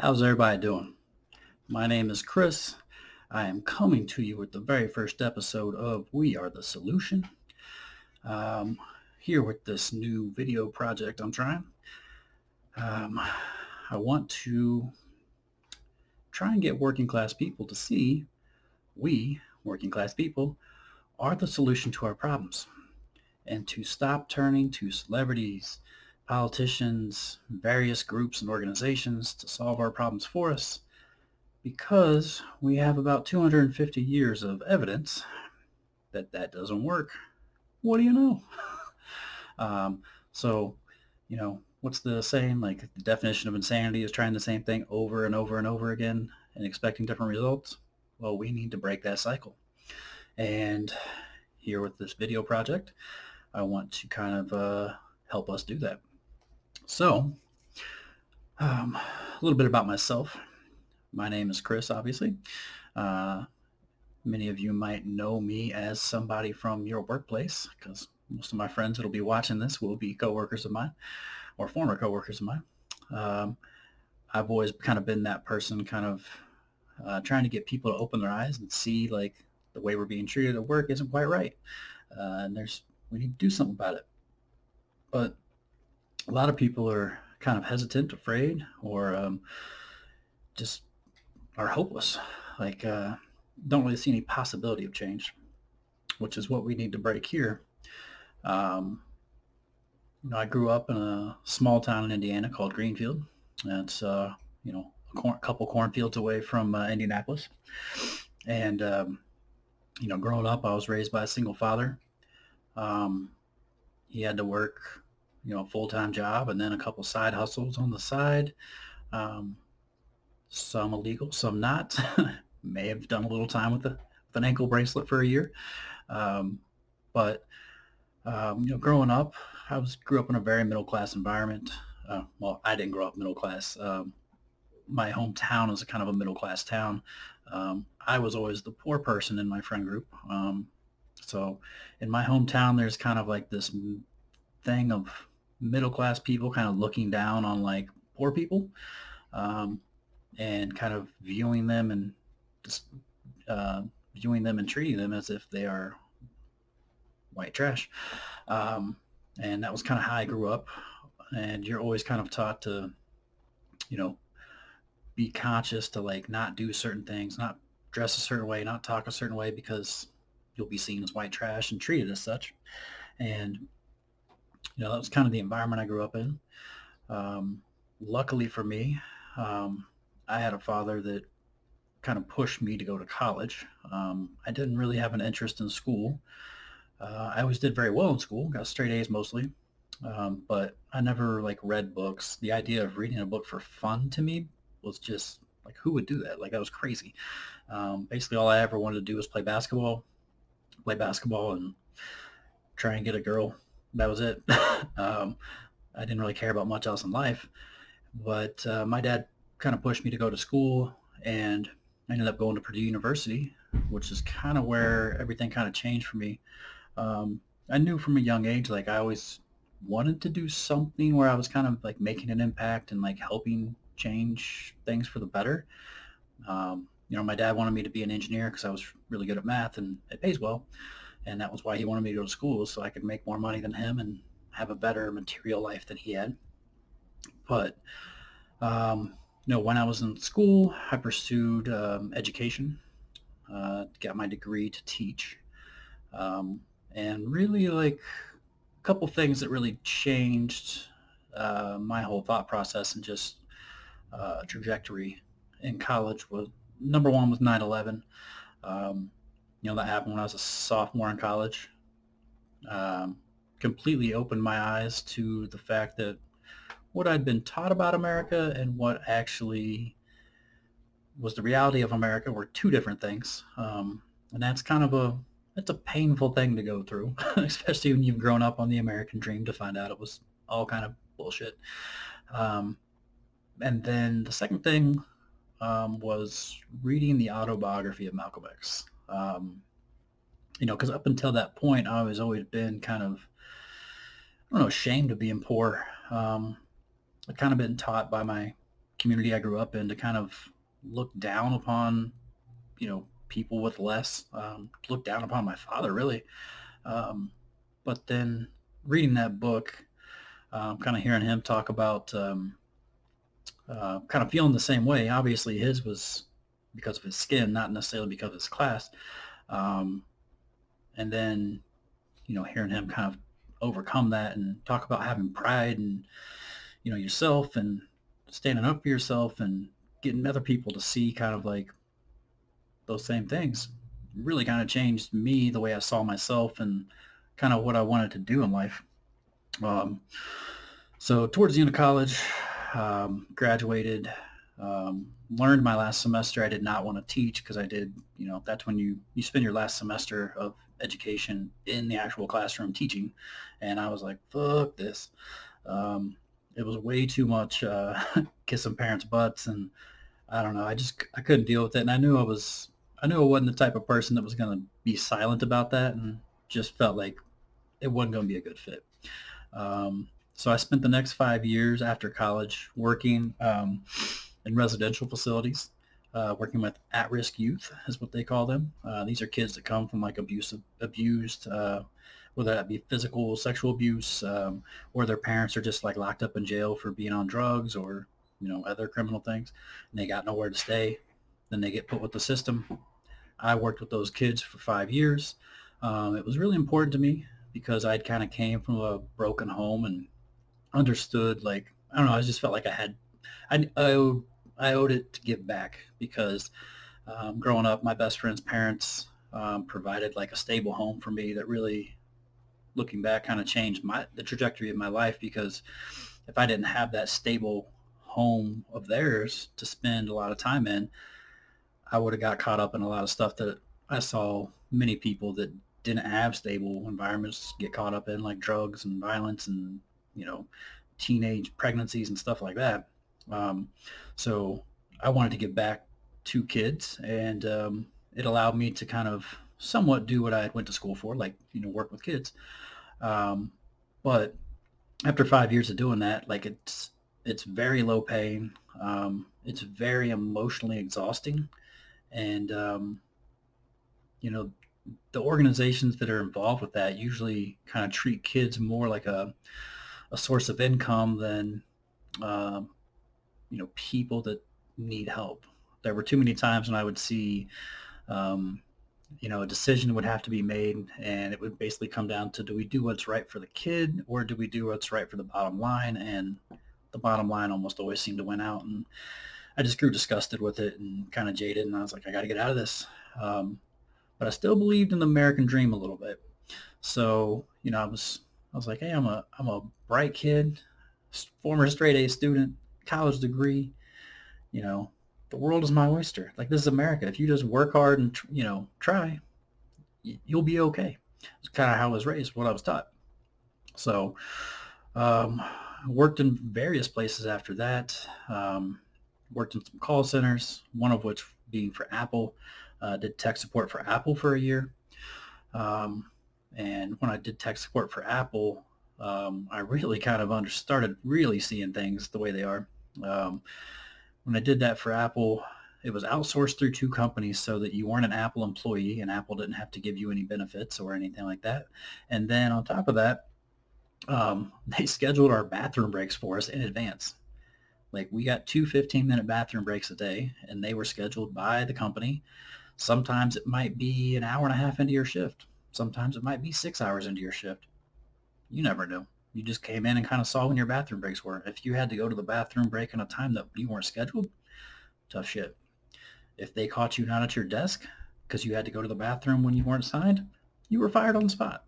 How's everybody doing? My name is Chris. I am coming to you with the very first episode of We Are the Solution. Um, Here with this new video project I'm trying. I want to try and get working class people to see we, working class people, are the solution to our problems and to stop turning to celebrities, politicians, various groups and organizations to solve our problems for us because we have about 250 years of evidence that that doesn't work. What do you know? um, so, what's the saying? Like the definition of insanity is trying the same thing over and over and over again and expecting different results. Well, we need to break that cycle. And here with this video project, I want to kind of help us do that. So, a little bit about myself. My name is Chris, obviously. Uh, Many of you might know me as somebody from your workplace because most of my friends that'll be watching this will be coworkers of mine or former coworkers of mine. Um, I've always kind of been that person kind of trying to get people to open their eyes and see like the way we're being treated at work isn't quite right. And we need to do something about it. But a lot of people are kind of hesitant, afraid, or just are hopeless. Like, don't really see any possibility of change, which is what we need to break here. Um, I grew up in a small town in Indiana called Greenfield. It's a couple cornfields away from Indianapolis. And growing up, I was raised by a single father. Um, he had to work, a full-time job and then a couple side hustles on the side. Um, some illegal, some not. May have done a little time with an ankle bracelet for a year. Um, but growing up, grew up in a very middle class environment. Well, I didn't grow up middle class. My hometown is a kind of a middle class town. I was always the poor person in my friend group. So in my hometown, there's kind of like this thing of middle class people kind of looking down on like poor people, um, and kind of just viewing them and treating them as if they are white trash. Um, and that was kind of how I grew up. And you're always kind of taught to, you know, be conscious to like not do certain things, not dress a certain way, not talk a certain way because you'll be seen as white trash and treated as such. And that was kind of the environment I grew up in. Um, Luckily for me, um, I had a father that kind of pushed me to go to college. I didn't really have an interest in school. I always did very well in school, got straight A's mostly, but I never like read books. The idea of reading a book for fun to me was just like, who would do that? Like that was crazy. Basically, all I ever wanted to do was play basketball, and try and get a girl. That was it. I didn't really care about much else in life. But my dad kind of pushed me to go to school, and I ended up going to Purdue University, which is kind of where everything kind of changed for me. I knew from a young age, like I always wanted to do something where I was kind of like making an impact and like helping change things for the better. My dad wanted me to be an engineer because I was really good at math and it pays well. And that was why he wanted me to go to school so I could make more money than him and have a better material life than he had. But when I was in school, I pursued education, got my degree to teach, um, and really like a couple things that really changed my whole thought process and just trajectory in college was number one was 9/11. Um, that happened when I was a sophomore in college. Um, Completely opened my eyes to the fact that what I'd been taught about America and what actually was the reality of America were two different things. And that's a painful thing to go through, especially when you've grown up on the American dream to find out it was all kind of bullshit. Um, and then the second thing was reading the autobiography of Malcolm X. Because up until that point, I was always been kind of, I don't know, ashamed of being poor. I'd kind of been taught by my community I grew up in to kind of look down upon, people with less, look down upon my father, really. Um, but then reading that book, kind of hearing him talk about, kind of feeling the same way. Obviously, his was because of his skin, not necessarily because of his class. Um, and then, hearing him kind of overcome that and talk about having pride and, yourself and standing up for yourself and getting other people to see kind of like those same things really kind of changed me, the way I saw myself and kind of what I wanted to do in life. Um, so towards the end of college, graduated, learned my last semester I did not want to teach because I did, that's when you spend your last semester of education in the actual classroom teaching. And I was like, fuck this. Um, it was way too much kissing parents' butts, and I don't know. I couldn't deal with it, and I knew I wasn't the type of person that was going to be silent about that, and just felt like it wasn't going to be a good fit. So I spent the next 5 years after college working in residential facilities, working with at-risk youth is what they call them. These are kids that come from like abused, whether that be physical, sexual abuse, or their parents are just like locked up in jail for being on drugs or other criminal things, and they got nowhere to stay. Then they get put with the system. I worked with those kids for 5 years. It was really important to me because I'd kind of came from a broken home and understood, like, I don't know, I just felt like I owed it to give back because growing up, my best friend's parents provided like a stable home for me that really, looking back, kind of changed the trajectory of my life, because if I didn't have that stable home of theirs to spend a lot of time in, I would have got caught up in a lot of stuff that I saw many people that didn't have stable environments get caught up in, like drugs and violence and, you know, teenage pregnancies and stuff like that. Um, so I wanted to give back to kids, and it allowed me to kind of somewhat do what I went to school for, like, work with kids. Um, but after 5 years of doing that, like it's very low paying. It's very emotionally exhausting, and you know the organizations that are involved with that usually kind of treat kids more like a source of income than um, people that need help. There were too many times when I would see um, a decision would have to be made, and it would basically come down to, do we do what's right for the kid or do we do what's right for the bottom line? And the bottom line almost always seemed to win out, and I just grew disgusted with it and kind of jaded, and I was like, I got to get out of this. But I still believed in the American dream a little bit. So, I was like, hey, I'm a bright kid, former straight A student, college degree, you know, the world is my oyster. Like, this is America. If you just work hard and, try, you'll be okay. It's kind of how I was raised, what I was taught. So, worked in various places after that. Worked in some call centers, one of which being for Apple. Did tech support for Apple for a year. Um, and when I did tech support for Apple, I really kind of started really seeing things the way they are. Um, when I did that for Apple, it was outsourced through two companies so that you weren't an Apple employee and Apple didn't have to give you any benefits or anything like that. And then on top of that, they scheduled our bathroom breaks for us in advance. Like, we got two 15-minute bathroom breaks a day, and they were scheduled by the company. Sometimes it might be an hour and a half into your shift. Sometimes it might be 6 hours into your shift. You never knew. You just came in and kind of saw when your bathroom breaks were. If you had to go to the bathroom break in a time that you weren't scheduled, tough shit. If they caught you not at your desk because you had to go to the bathroom when you weren't signed, you were fired on the spot.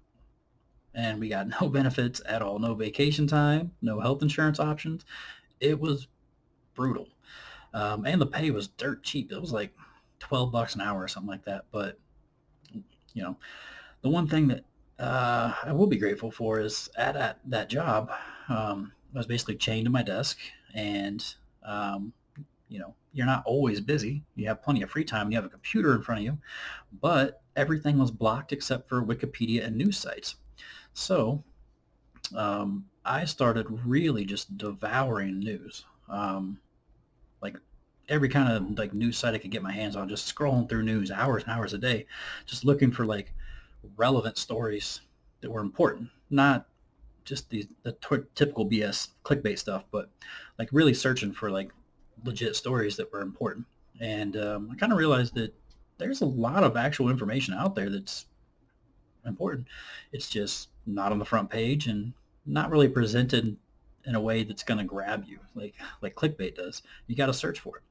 And we got no benefits at all, no vacation time, no health insurance options. It was brutal. And the pay was dirt cheap. It was like $12 an hour or something like that. But, you know, the one thing that I will be grateful for is at that job, I was basically chained to my desk, and you're not always busy. You have plenty of free time. You have a computer in front of you, but everything was blocked except for Wikipedia and news sites. So I started really just devouring news. every kind of like news site I could get my hands on, just scrolling through news hours and hours a day, just looking for like relevant stories that were important, not just the typical BS clickbait stuff, but like really searching for like legit stories that were important. And I kind of realized that there's a lot of actual information out there that's important. It's just not on the front page and not really presented in a way that's going to grab you like clickbait does. You got to search for it.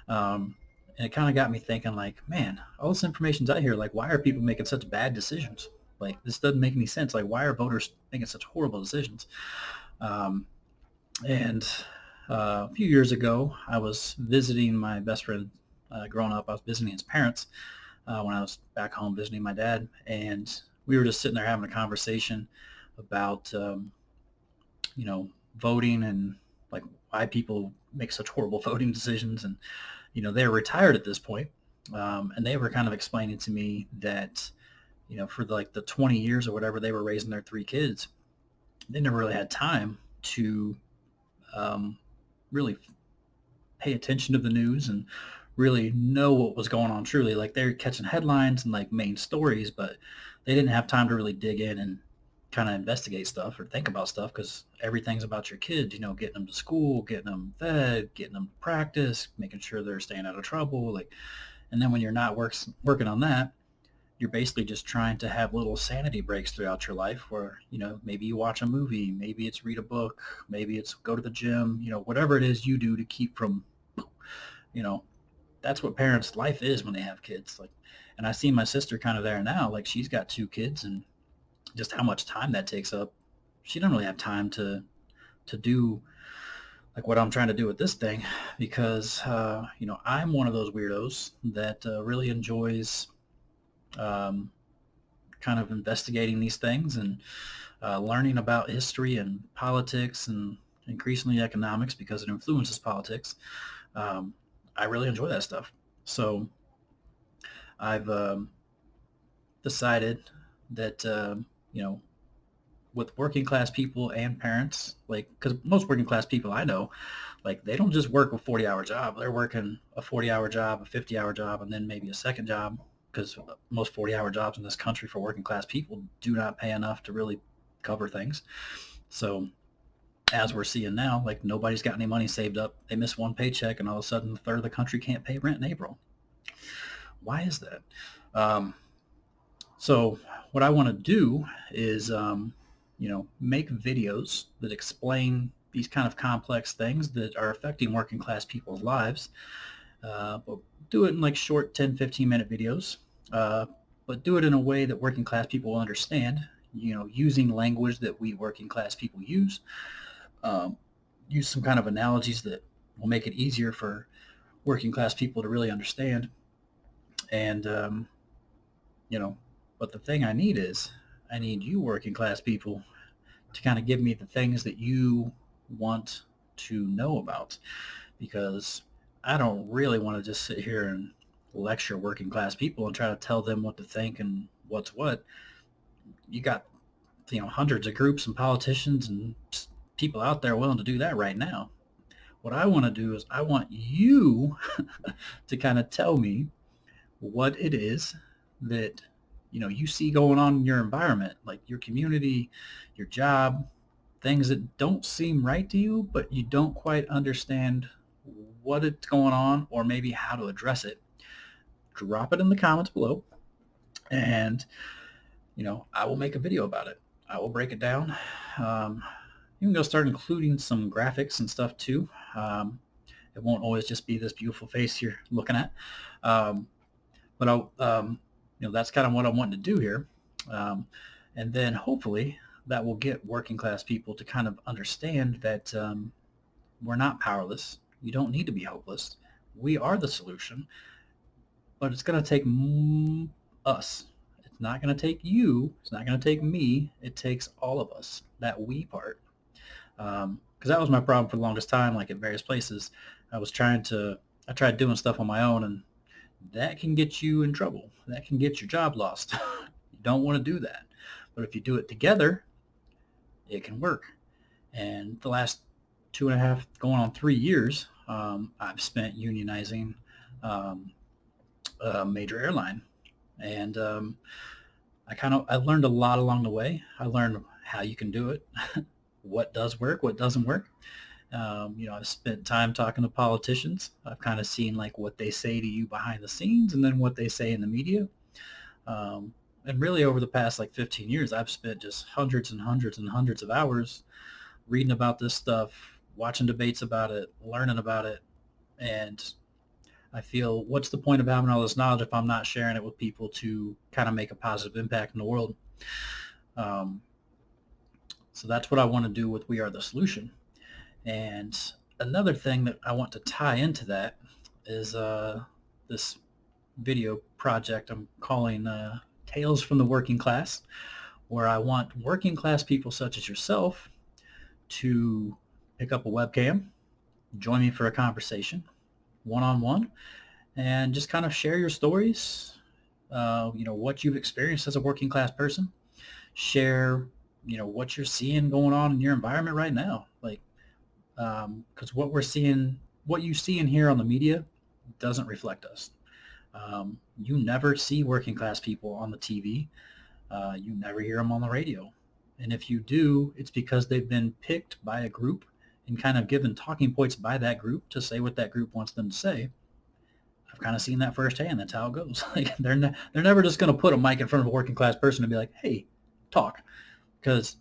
And it kind of got me thinking, like, man, all this information's out here. Like, why are people making such bad decisions? Like, this doesn't make any sense. Like, why are voters making such horrible decisions? Um, and a few years ago, I was visiting my best friend. Growing up, I was visiting his parents when I was back home visiting my dad, and we were just sitting there having a conversation about you know voting and like why people make such horrible voting decisions. And they're retired at this point, and they were kind of explaining to me that for like the 20 years or whatever they were raising their three kids, they never really had time to um, really pay attention to the news and really know what was going on truly. Like they're catching headlines and like main stories, but they didn't have time to really dig in and kind of investigate stuff or think about stuff because everything's about your kids, getting them to school, getting them fed, getting them to practice, making sure they're staying out of trouble. Like, and then when you're not working on that, you're basically just trying to have little sanity breaks throughout your life where, maybe you watch a movie, maybe it's read a book, maybe it's go to the gym, whatever it is you do to keep from, you know, that's what parents' life is when they have kids. Like, and I see my sister kind of there now. Like, she's got two kids, and just how much time that takes up. She doesn't really have time to do like what I'm trying to do with this thing because I'm one of those weirdos that really enjoys um, kind of investigating these things and learning about history and politics and increasingly economics because it influences politics. Um, I really enjoy that stuff. So I've decided that with working class people and parents, like because most working class people I know, like they don't just work a 40-hour job. They're working a 40-hour job, a 50-hour job, and then maybe a second job because most 40-hour jobs in this country for working class people do not pay enough to really cover things. So as we're seeing now, like nobody's got any money saved up. They miss one paycheck, and all of a sudden, a third of the country can't pay rent in April. Why is that? Um, so what I want to do is, make videos that explain these kind of complex things that are affecting working class people's lives, but do it in like short 10, 15-minute videos, uh, but do it in a way that working class people will understand, using language that we working class people use, um, use some kind of analogies that will make it easier for working class people to really understand. And, you know, but the thing I need is I need you working class people to kind of give me the things that you want to know about because I don't really want to just sit here and lecture working class people and try to tell them what to think and what's what. You got, hundreds of groups and politicians and people out there willing to do that right now. What I want to do is I want you to kind of tell me what it is that you see going on in your environment, like your community, your job, things that don't seem right to you, but you don't quite understand what it's going on or maybe how to address it. Drop it in the comments below, and I will make a video about it. I will break it down. Um, you can go start including some graphics and stuff too. It won't always just be this beautiful face you're looking at. Um, but that's kind of what I'm wanting to do here. Um, and then hopefully that will get working class people to kind of understand that we're not powerless. You don't need to be hopeless. We are the solution, but it's going to take us. It's not going to take you. It's not going to take me. It takes all of us, that we part. Because that was my problem for the longest time, like at various places. I tried doing stuff on my own, and that can get you in trouble. That can get your job lost. You don't want to do that. But if you do it together, it can work. And the last 2.5, going on 3 years, I've spent unionizing um, a major airline, and I learned a lot along the way. I learned how you can do it, what does work, what doesn't work. I've spent time talking to politicians. I've kind of seen like what they say to you behind the scenes, and then what they say in the media. Um, and really, over the past like 15 years, I've spent just hundreds and hundreds and hundreds of hours reading about this stuff, watching debates about it, learning about it, and I feel, what's the point of having all this knowledge if I'm not sharing it with people to kind of make a positive impact in the world? Um, so that's what I want to do with We Are the Solution. And another thing that I want to tie into that is this video project I'm calling Tales from the Working Class, where I want working class people such as yourself to pick up a webcam, join me for a conversation, one-on-one, and just kind of share your stories, what you've experienced as a working class person. Share, what you're seeing going on in your environment right now. Like, because what you see and hear on the media doesn't reflect us. You never see working class people on the TV. You never hear them on the radio. And if you do, it's because they've been picked by a group and kind of given talking points by that group to say what that group wants them to say. I've kind of seen that firsthand. That's how it goes. Like they're never just going to put a mic in front of a working class person and be like, "Hey, talk," because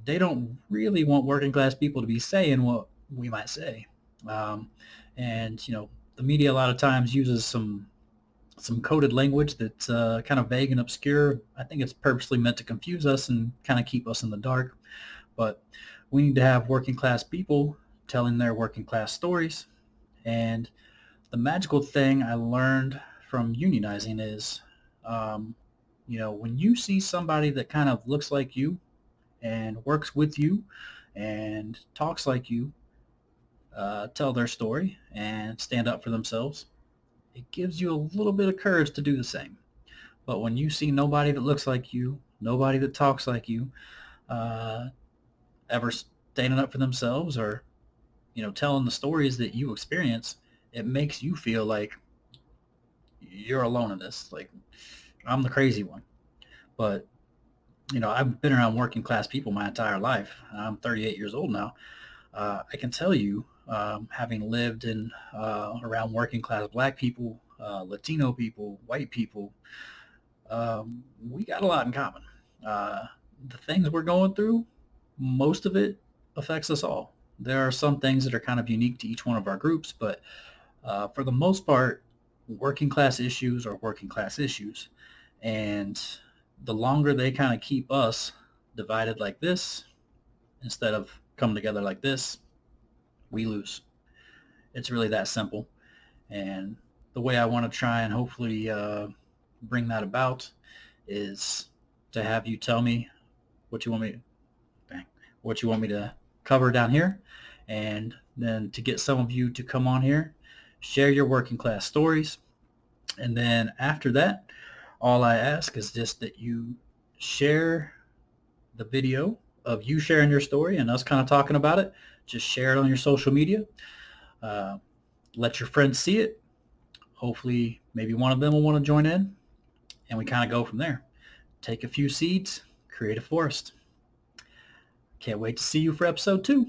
they don't really want working class people to be saying what we might say. And the media a lot of times uses some coded language that's kind of vague and obscure. I think it's purposely meant to confuse us and kind of keep us in the dark. But we need to have working class people telling their working class stories. And the magical thing I learned from unionizing is, when you see somebody that kind of looks like you and works with you and talks like you, tell their story and stand up for themselves, it gives you a little bit of courage to do the same. But when you see nobody that looks like you, nobody that talks like you, uh, ever standing up for themselves or, telling the stories that you experience, it makes you feel like you're alone in this. Like, I'm the crazy one. But, I've been around working class people my entire life. I'm 38 years old now. I can tell you, having lived in around working class black people, Latino people, white people, we got a lot in common. Uh, the things we're going through, most of it affects us all. There are some things that are kind of unique to each one of our groups, but for the most part, working class issues are working class issues. And the longer they kind of keep us divided like this, instead of coming together like this, we lose. It's really that simple. And the way I want to try and hopefully bring that about is to have you tell me what you want me what you want me to cover down here, and then to get some of you to come on here, share your working class stories, and then after that, all I ask is just that you share the video of you sharing your story and us kind of talking about it. Just share it on your social media. Uh, let your friends see it. Hopefully, maybe one of them will want to join in, and we kind of go from there. Take a few seeds, create a forest. Can't wait to see you for episode 2.